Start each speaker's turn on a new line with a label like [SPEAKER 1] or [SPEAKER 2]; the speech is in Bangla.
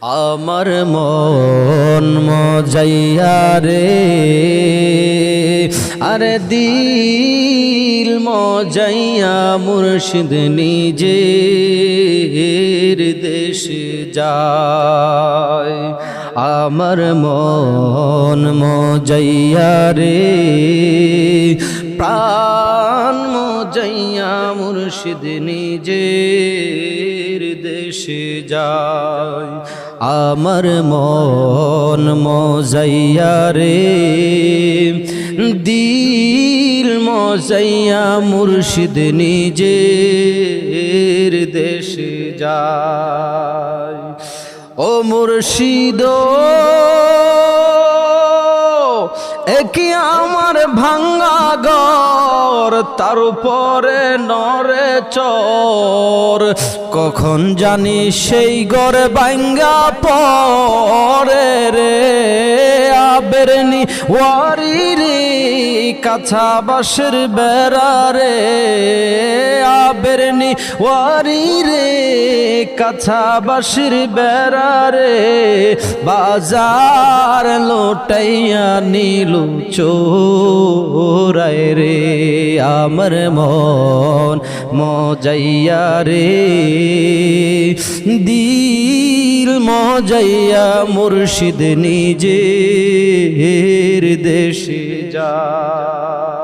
[SPEAKER 1] আমার মন মজাইয়া রে, আরে দিল মজাইয়া মুর্শিদ নিজের দেশে যায়। আমার মন মজাইয়া রে, প্রাণ মজাইয়া মুর্শিদ নিজের দেশে যায়। আমার মন মজাইয়া রে, দিল মজাইয়া মুর্শিদ নিজের দেশে যায়। ও মুর্শিদ একি আমার ভাঙ্গা ঘর, তার উপরে নরে চর, কখন জানি সেই ঘরে ভাঙ্গা পরে রে। আবেরনি ওয়ারি রে কাছা বাসের বেড়া রে, আবেরনি ওয়ারি রে কাছা বাসের বেড়া রে, বাজার লোটাইয়া নীলু চোরায় রে। আমার মন মজাইয়া রে, দিল মজাইয়া মুর্শিদ নিজের দেশে যায়।